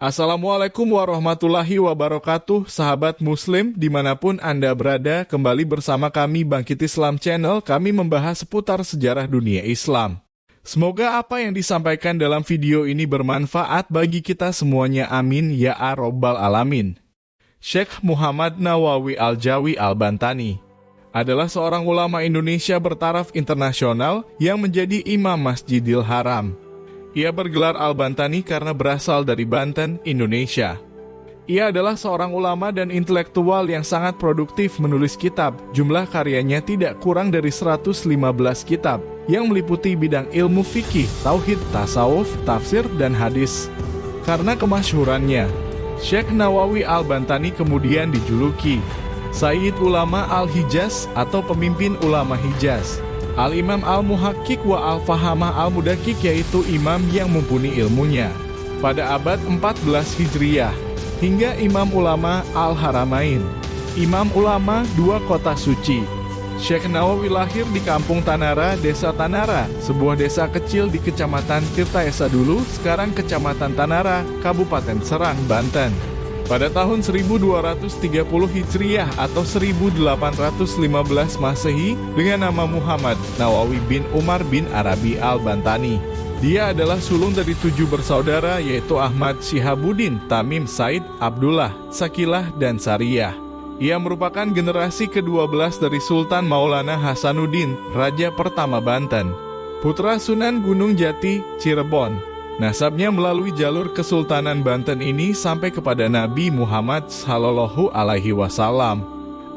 Assalamualaikum warahmatullahi wabarakatuh, sahabat muslim dimanapun Anda berada. Kembali bersama kami Bangkit Islam Channel, kami membahas seputar sejarah dunia Islam. Semoga apa yang disampaikan dalam video ini bermanfaat bagi kita semuanya, amin ya rabbal alamin. Syekh Muhammad Nawawi Al-Jawi Al-Bantani adalah seorang ulama Indonesia bertaraf internasional yang menjadi imam Masjidil Haram. Ia bergelar Al-Bantani karena berasal dari Banten, Indonesia. Ia adalah seorang ulama dan intelektual yang sangat produktif menulis kitab. Jumlah karyanya tidak kurang dari 115 kitab yang meliputi bidang ilmu fikih, tauhid, tasawuf, tafsir, dan hadis. Karena kemasyhurannya, Syekh Nawawi Al-Bantani kemudian dijuluki Sayyid Ulama Al-Hijaz atau pemimpin ulama Hijaz, Al-Imam Al-Muhakkik wa Al-Fahamah Al-Mudakik, yaitu imam yang mumpuni ilmunya. Pada abad 14 Hijriyah, hingga Imam Ulama Al-Haramain, Imam Ulama dua kota suci. Syekh Nawawi lahir di Kampung Tanara, Desa Tanara, sebuah desa kecil di Kecamatan Tirtaesa dulu, sekarang Kecamatan Tanara, Kabupaten Serang, Banten. Pada tahun 1230 Hijriah atau 1815 Masehi dengan nama Muhammad Nawawi bin Umar bin Arabi Al-Bantani. Dia adalah sulung dari 7 bersaudara, yaitu Ahmad Syihabuddin, Tamim, Said, Abdullah, Sakilah, dan Sariyah. Ia merupakan generasi ke-12 dari Sultan Maulana Hasanuddin, Raja pertama Banten, putra Sunan Gunung Jati, Cirebon. Nasabnya melalui jalur Kesultanan Banten ini sampai kepada Nabi Muhammad Sallallahu Alaihi Wasallam.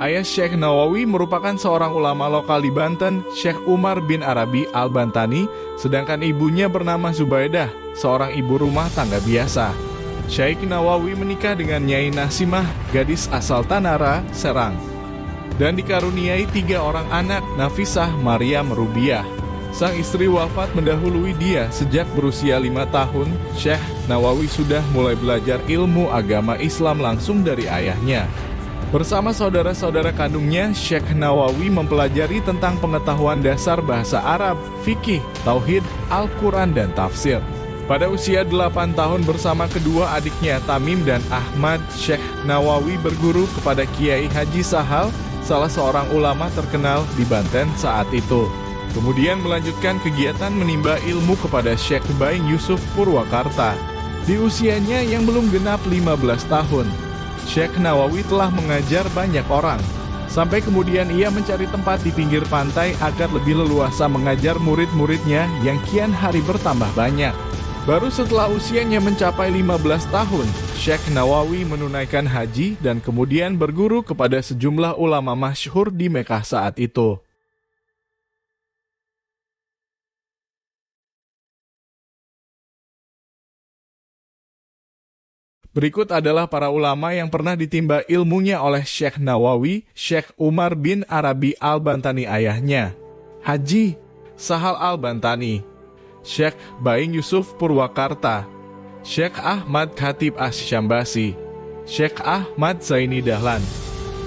Ayah Syekh Nawawi merupakan seorang ulama lokal di Banten, Syekh Umar bin Arabi Al-Bantani, sedangkan ibunya bernama Zubaidah, seorang ibu rumah tangga biasa. Syekh Nawawi menikah dengan Nyai Nasimah, gadis asal Tanara, Serang, dan dikaruniai 3 orang anak, Nafisah, Maryam, Rubiah. Sang istri wafat mendahului dia sejak berusia 5 tahun. Syekh Nawawi sudah mulai belajar ilmu agama Islam langsung dari ayahnya. Bersama saudara-saudara kandungnya, Syekh Nawawi mempelajari tentang pengetahuan dasar bahasa Arab, fikih, tauhid, Al-Quran, dan tafsir. Pada usia 8 tahun bersama kedua adiknya Tamim dan Ahmad, Syekh Nawawi berguru kepada Kiai Haji Sahal, salah seorang ulama terkenal di Banten saat itu. Kemudian melanjutkan kegiatan menimba ilmu kepada Syekh Baing Yusuf Purwakarta. Di usianya yang belum genap 15 tahun, Syekh Nawawi telah mengajar banyak orang. Sampai kemudian ia mencari tempat di pinggir pantai agar lebih leluasa mengajar murid-muridnya yang kian hari bertambah banyak. Baru setelah usianya mencapai 15 tahun, Syekh Nawawi menunaikan haji dan kemudian berguru kepada sejumlah ulama masyhur di Mekah saat itu. Berikut adalah para ulama yang pernah ditimba ilmunya oleh Syekh Nawawi. Syekh Umar bin Arabi Al-Bantani ayahnya, Haji Sahal Al-Bantani, Syekh Baing Yusuf Purwakarta, Syekh Ahmad Khatib Asy-Syambasi, Syekh Ahmad Zaini Dahlan,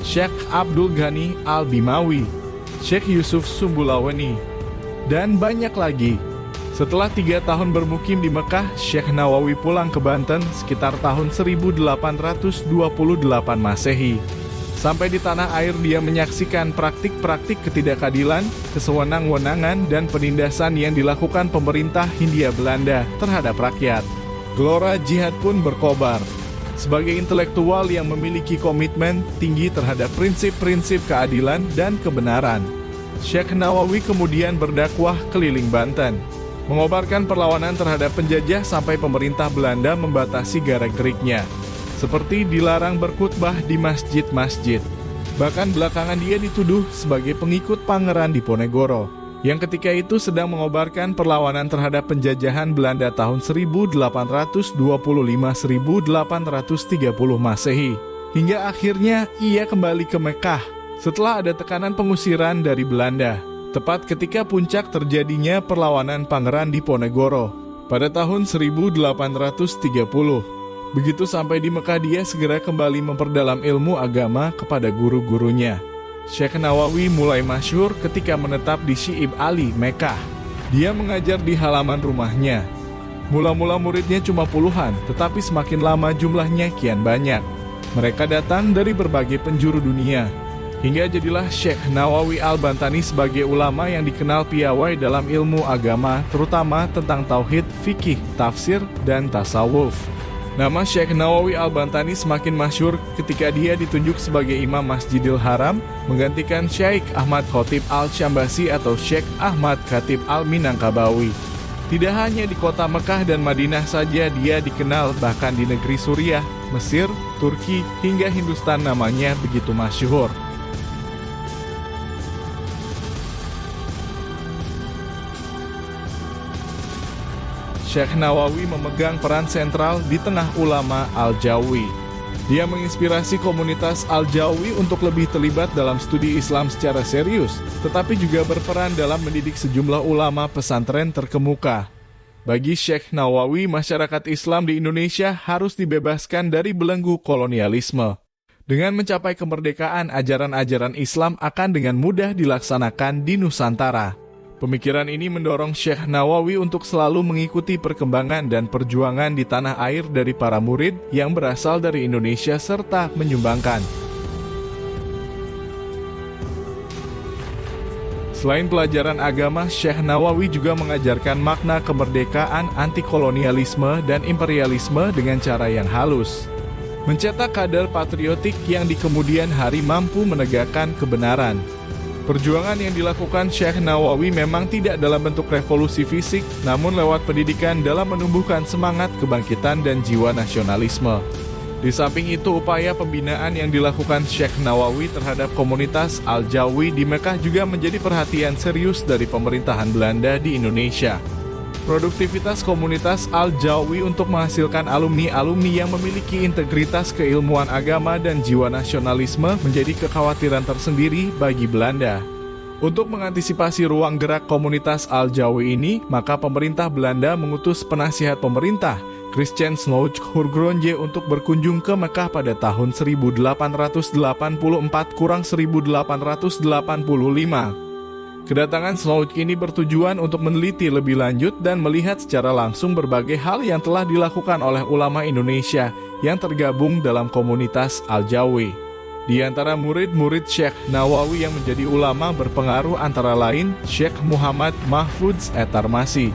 Syekh Abdul Ghani Al-Bimawi, Syekh Yusuf Sumbulawani, dan banyak lagi. Setelah 3 tahun bermukim di Mekah, Syekh Nawawi pulang ke Banten sekitar tahun 1828 Masehi. Sampai di tanah air dia menyaksikan praktik-praktik ketidakadilan, kesewenang-wenangan, dan penindasan yang dilakukan pemerintah Hindia Belanda terhadap rakyat. Gelora jihad pun berkobar. Sebagai intelektual yang memiliki komitmen tinggi terhadap prinsip-prinsip keadilan dan kebenaran, Syekh Nawawi kemudian berdakwah keliling Banten, mengobarkan perlawanan terhadap penjajah sampai pemerintah Belanda membatasi gerak-geriknya, seperti dilarang berkhutbah di masjid-masjid. Bahkan belakangan dia dituduh sebagai pengikut Pangeran Diponegoro, yang ketika itu sedang mengobarkan perlawanan terhadap penjajahan Belanda tahun 1825-1830 Masehi. Hingga akhirnya ia kembali ke Mekah setelah ada tekanan pengusiran dari Belanda, tepat ketika puncak terjadinya perlawanan Pangeran Diponegoro pada tahun 1830. Begitu sampai di Mekah, dia segera kembali memperdalam ilmu agama kepada guru-gurunya. Syekh Nawawi mulai masyhur ketika menetap di Syi'ib Ali, Mekah. Dia mengajar di halaman rumahnya. Mula-mula muridnya cuma puluhan, tetapi semakin lama jumlahnya kian banyak. Mereka datang dari berbagai penjuru dunia. Hingga jadilah Syekh Nawawi Al-Bantani sebagai ulama yang dikenal piawai dalam ilmu agama, terutama tentang tauhid, fikih, tafsir, dan tasawuf. Nama Syekh Nawawi Al-Bantani semakin masyhur ketika dia ditunjuk sebagai Imam Masjidil Haram, menggantikan Syekh Ahmad Khotib Al-Syambasi atau Syekh Ahmad Khatib Al-Minangkabawi. Tidak hanya di kota Mekah dan Madinah saja dia dikenal, bahkan di negeri Suriah, Mesir, Turki, hingga Hindustan namanya begitu masyhur. Syekh Nawawi memegang peran sentral di tengah ulama Al-Jawi. Dia menginspirasi komunitas Al-Jawi untuk lebih terlibat dalam studi Islam secara serius, tetapi juga berperan dalam mendidik sejumlah ulama pesantren terkemuka. Bagi Syekh Nawawi, masyarakat Islam di Indonesia harus dibebaskan dari belenggu kolonialisme. Dengan mencapai kemerdekaan, ajaran-ajaran Islam akan dengan mudah dilaksanakan di Nusantara. Pemikiran ini mendorong Syekh Nawawi untuk selalu mengikuti perkembangan dan perjuangan di tanah air dari para murid yang berasal dari Indonesia serta menyumbangkan. Selain pelajaran agama, Syekh Nawawi juga mengajarkan makna kemerdekaan, anti-kolonialisme, dan imperialisme dengan cara yang halus. Mencetak kader patriotik yang di kemudian hari mampu menegakkan kebenaran. Perjuangan yang dilakukan Syekh Nawawi memang tidak dalam bentuk revolusi fisik, namun lewat pendidikan dalam menumbuhkan semangat kebangkitan dan jiwa nasionalisme. Di samping itu, upaya pembinaan yang dilakukan Syekh Nawawi terhadap komunitas Al-Jawi di Mekah juga menjadi perhatian serius dari pemerintahan Belanda di Indonesia. Produktivitas komunitas Al-Jawi untuk menghasilkan alumni-alumni yang memiliki integritas keilmuan agama dan jiwa nasionalisme menjadi kekhawatiran tersendiri bagi Belanda. Untuk mengantisipasi ruang gerak komunitas Al-Jawi ini, maka pemerintah Belanda mengutus penasihat pemerintah, Christian Snouck-Hurgronje, untuk berkunjung ke Mekah pada tahun 1884-1885. Kedatangan Snouck ini bertujuan untuk meneliti lebih lanjut dan melihat secara langsung berbagai hal yang telah dilakukan oleh ulama Indonesia yang tergabung dalam komunitas Al-Jawi. Di antara murid-murid Syekh Nawawi yang menjadi ulama berpengaruh antara lain Syekh Muhammad Mahfudz Etarmasi,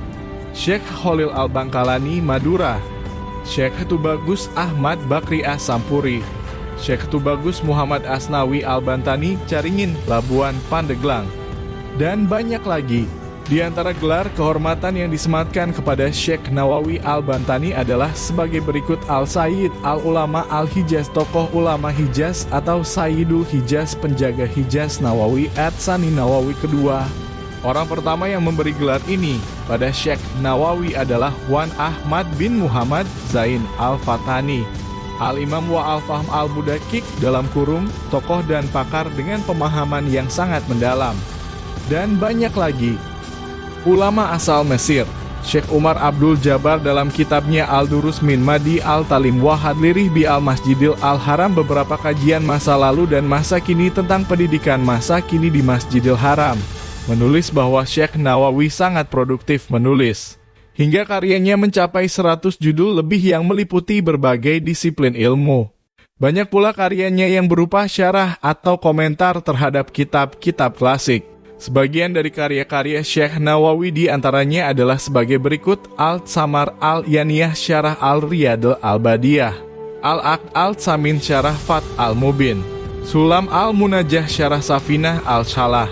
Syekh Khalil Al-Bangkalani Madura, Syekh Tubagus Ahmad Bakri As-Sampuri, Syekh Tubagus Muhammad Asnawi Al-Bantani Caringin, Labuan, Pandeglang, dan banyak lagi. Di antara gelar kehormatan yang disematkan kepada Syekh Nawawi Al-Bantani adalah sebagai berikut: Al-Sayyid, Al-Ulama Al-Hijaz, tokoh ulama Hijaz atau Sayyidul Hijaz, penjaga Hijaz Nawawi Ats-Tsani Nawawi kedua. Orang pertama yang memberi gelar ini pada Syekh Nawawi adalah Wan Ahmad bin Muhammad Zain Al-Fatani, Al-Imam wa Al-Fahm Al-Mudakik dalam kurung, tokoh dan pakar dengan pemahaman yang sangat mendalam. Dan banyak lagi. Ulama asal Mesir, Syekh Umar Abdul Jabbar dalam kitabnya Al-Durus min Madi Al-Talim wa Hadlirih bi Al-Masjidil Al-Haram beberapa kajian masa lalu dan masa kini tentang pendidikan masa kini di Masjidil Haram, menulis bahwa Syekh Nawawi sangat produktif menulis. Hingga karyanya mencapai 100 judul lebih yang meliputi berbagai disiplin ilmu. Banyak pula karyanya yang berupa syarah atau komentar terhadap kitab-kitab klasik. Sebagian dari karya-karya Syekh Nawawi diantaranya adalah sebagai berikut: Al-Samar Al-Yaniyah Syarah Al-Riyadh Al-Badiyah, Al-Aqd Al-Samin Syarah Fat Al-Mubin, Sulam Al-Munajjah Syarah Safinah Al-Shalah,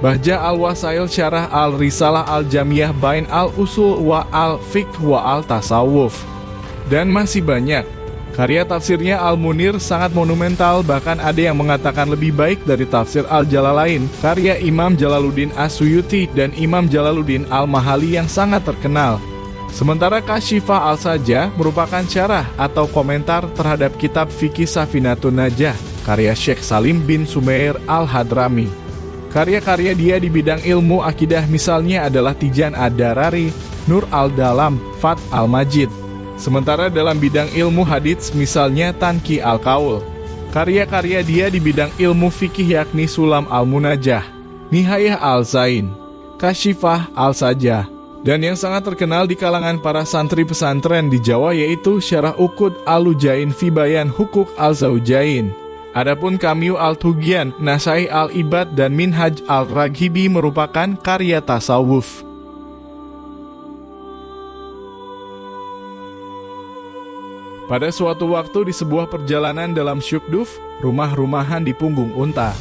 Bahja Al-Wasail Syarah Al-Risalah Al-Jamiyah Bain Al-Usul wa Al-Fiqh wa Al-Tasawuf. Dan masih banyak. Karya tafsirnya Al-Munir sangat monumental, bahkan ada yang mengatakan lebih baik dari tafsir Al-Jalalain, karya Imam Jalaluddin As-Suyuti dan Imam Jalaluddin Al-Mahali yang sangat terkenal. Sementara Kasyifah Al-Sajah merupakan syarah atau komentar terhadap kitab Fikih Safinatun Najah, karya Syekh Salim bin Sumair Al-Hadrami. Karya-karya dia di bidang ilmu akidah misalnya adalah Tijan Ad-Darari, Nur Al-Dalam, Fat Al-Majid. Sementara dalam bidang ilmu hadits misalnya Tanqi Al-Qaul. Karya-karya dia di bidang ilmu fikih yakni Sulam Al-Munajjah, Nihayah Al-Zain, Kasyifah Al-Sajah, Dan yang sangat terkenal di kalangan para santri pesantren di Jawa yaitu Syarah Uqud Al-Lujain fi Bayan Hukuk Al-Zaujain. Adapun Kamyu Al-Tughyan, Nasaih Al-Ibad dan Minhaj Al-Raghibi merupakan karya tasawuf. Pada suatu waktu di sebuah perjalanan dalam Syukduf, rumah-rumahan di punggung unta,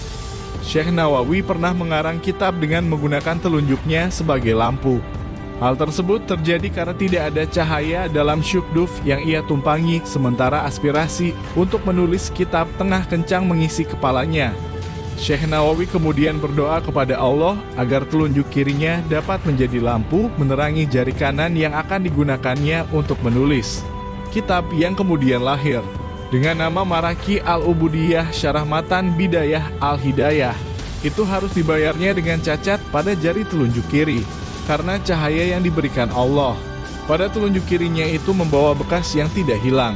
Syekh Nawawi pernah mengarang kitab dengan menggunakan telunjuknya sebagai lampu. Hal tersebut terjadi karena tidak ada cahaya dalam Syukduf yang ia tumpangi, sementara aspirasi untuk menulis kitab tengah kencang mengisi kepalanya. Syekh Nawawi kemudian berdoa kepada Allah agar telunjuk kirinya dapat menjadi lampu menerangi jari kanan yang akan digunakannya untuk menulis kitab yang kemudian lahir dengan nama Maraki Al-Ubudiyah Syarah Matan Bidayah Al-Hidayah. Itu harus dibayarnya dengan cacat pada jari telunjuk kiri karena cahaya yang diberikan Allah pada telunjuk kirinya itu membawa bekas yang tidak hilang.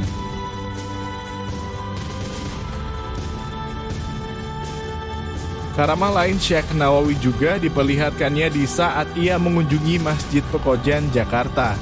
Karamah lain Syekh Nawawi juga diperlihatkannya di saat ia mengunjungi Masjid Pekojan, Jakarta.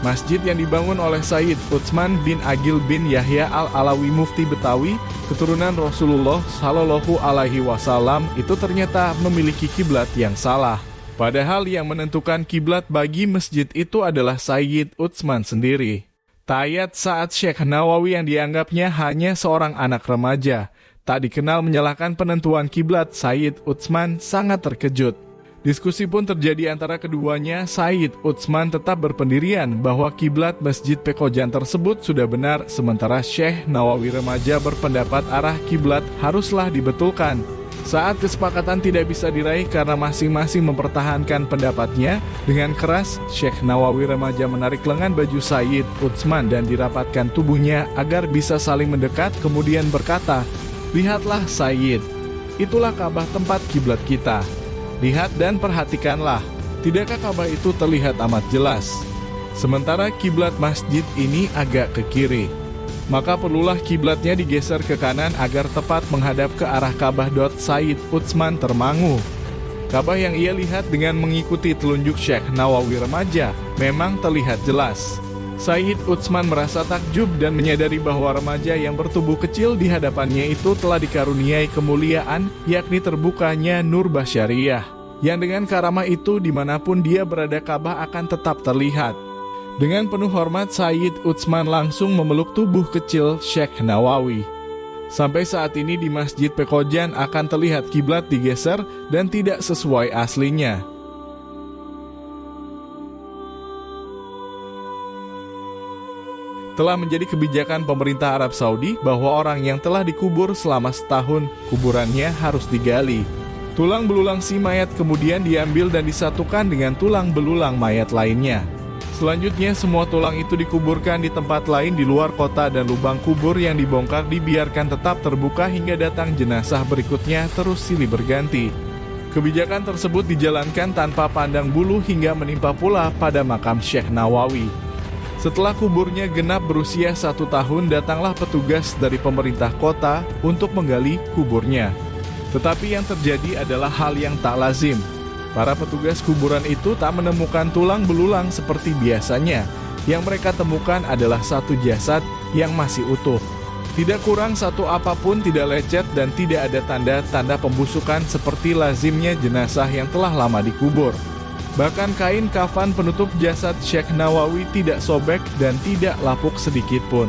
Masjid yang dibangun oleh Sayyid Utsman bin Agil bin Yahya Al-Alawi Mufti Betawi, keturunan Rasulullah Shallallahu Alaihi Wasallam, itu ternyata memiliki kiblat yang salah. Padahal yang menentukan kiblat bagi masjid itu adalah Sayyid Utsman sendiri. Tayat saat Syekh Nawawi yang dianggapnya hanya seorang anak remaja, tak dikenal menyalahkan penentuan kiblat Sayyid Utsman, sangat terkejut. Diskusi pun terjadi antara keduanya. Sayyid Utsman tetap berpendirian bahwa kiblat Masjid Pekojan tersebut sudah benar, sementara Syekh Nawawi remaja berpendapat arah kiblat haruslah dibetulkan. Saat kesepakatan tidak bisa diraih karena masing-masing mempertahankan pendapatnya, dengan keras Syekh Nawawi remaja menarik lengan baju Sayyid Utsman dan dirapatkan tubuhnya agar bisa saling mendekat, kemudian berkata, "Lihatlah Sayyid, itulah Ka'bah tempat kiblat kita. Lihat dan perhatikanlah, tidakkah Ka'bah itu terlihat amat jelas? Sementara kiblat masjid ini agak ke kiri. Maka perlulah kiblatnya digeser ke kanan agar tepat menghadap ke arah Ka'bah." Sayyid Utsman termangu. Ka'bah yang ia lihat dengan mengikuti telunjuk Syekh Nawawi remaja memang terlihat jelas. Sayyid Utsman merasa takjub dan menyadari bahwa remaja yang bertubuh kecil di hadapannya itu telah dikaruniai kemuliaan, yakni terbukanya nur basyariyah, yang dengan karamah itu dimanapun dia berada Ka'bah akan tetap terlihat. Dengan penuh hormat, Sayyid Utsman langsung memeluk tubuh kecil Syekh Nawawi. Sampai saat ini di Masjid Pekojan akan terlihat kiblat digeser dan tidak sesuai aslinya. Telah menjadi kebijakan pemerintah Arab Saudi bahwa orang yang telah dikubur selama setahun, kuburannya harus digali. Tulang belulang si mayat kemudian diambil dan disatukan dengan tulang belulang mayat lainnya. Selanjutnya semua tulang itu dikuburkan di tempat lain di luar kota dan lubang kubur yang dibongkar dibiarkan tetap terbuka hingga datang jenazah berikutnya terus silih berganti. Kebijakan tersebut dijalankan tanpa pandang bulu hingga menimpa pula pada makam Syekh Nawawi. Setelah kuburnya genap berusia 1 tahun, datanglah petugas dari pemerintah kota untuk menggali kuburnya. Tetapi yang terjadi adalah hal yang tak lazim. Para petugas kuburan itu tak menemukan tulang belulang seperti biasanya. Yang mereka temukan adalah satu jasad yang masih utuh. Tidak kurang satu apapun, tidak lecet dan tidak ada tanda-tanda pembusukan seperti lazimnya jenazah yang telah lama dikubur. Bahkan kain kafan penutup jasad Syekh Nawawi tidak sobek dan tidak lapuk sedikit pun.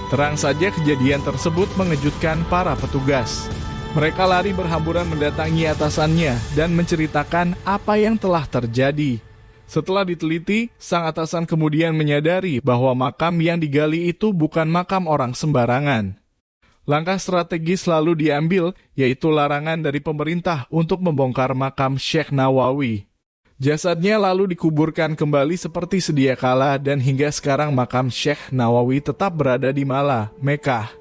Terang saja kejadian tersebut mengejutkan para petugas. Mereka lari berhamburan mendatangi atasannya dan menceritakan apa yang telah terjadi. Setelah diteliti, sang atasan kemudian menyadari bahwa makam yang digali itu bukan makam orang sembarangan. Langkah strategis lalu diambil, yaitu larangan dari pemerintah untuk membongkar makam Syekh Nawawi. Jasadnya lalu dikuburkan kembali seperti sedia kala dan hingga sekarang makam Syekh Nawawi tetap berada di Mala, Mekah.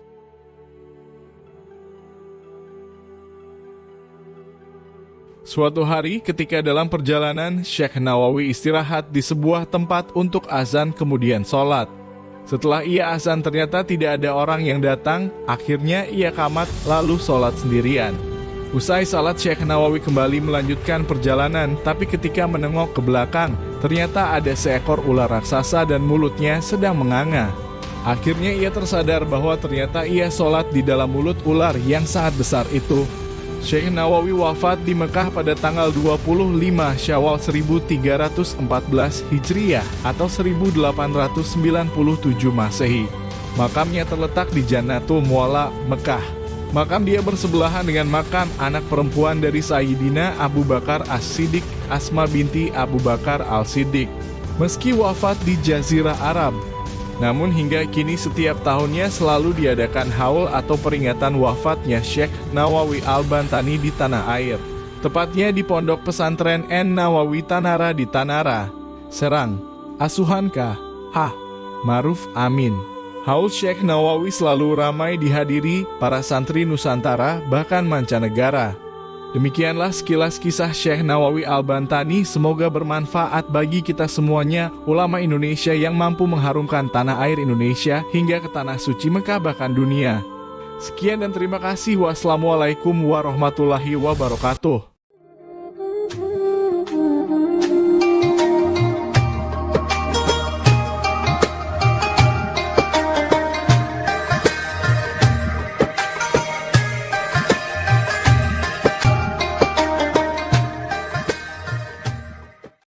Suatu hari ketika dalam perjalanan, Syekh Nawawi istirahat di sebuah tempat untuk azan kemudian sholat. Setelah ia azan ternyata tidak ada orang yang datang, akhirnya ia qamat lalu sholat sendirian. Usai salat, Syekh Nawawi kembali melanjutkan perjalanan, tapi ketika menengok ke belakang, ternyata ada seekor ular raksasa dan mulutnya sedang menganga. Akhirnya ia tersadar bahwa ternyata ia sholat di dalam mulut ular yang sangat besar itu. Syekh Nawawi wafat di Mekah pada tanggal 25 Syawal 1314 Hijriah atau 1897 Masehi. Makamnya terletak di Jannatul Mu'alla, Mekah. Makam dia bersebelahan dengan makam anak perempuan dari Sayyidina Abu Bakar As-Siddiq, Asma binti Abu Bakar Al-Siddiq. Meski wafat di Jazirah Arab, namun hingga kini setiap tahunnya selalu diadakan haul atau peringatan wafatnya Syekh Nawawi Al-Bantani di tanah air. Tepatnya di Pondok Pesantren Nawawi Tanara di Tanara, Serang. Asuhankah? Maruf Amin. Haul Syekh Nawawi selalu ramai dihadiri para santri Nusantara bahkan mancanegara. Demikianlah sekilas kisah Syekh Nawawi Al-Bantani, semoga bermanfaat bagi kita semuanya, ulama Indonesia yang mampu mengharumkan tanah air Indonesia hingga ke tanah suci Mekah bahkan dunia. Sekian dan terima kasih. Wassalamualaikum warahmatullahi wabarakatuh.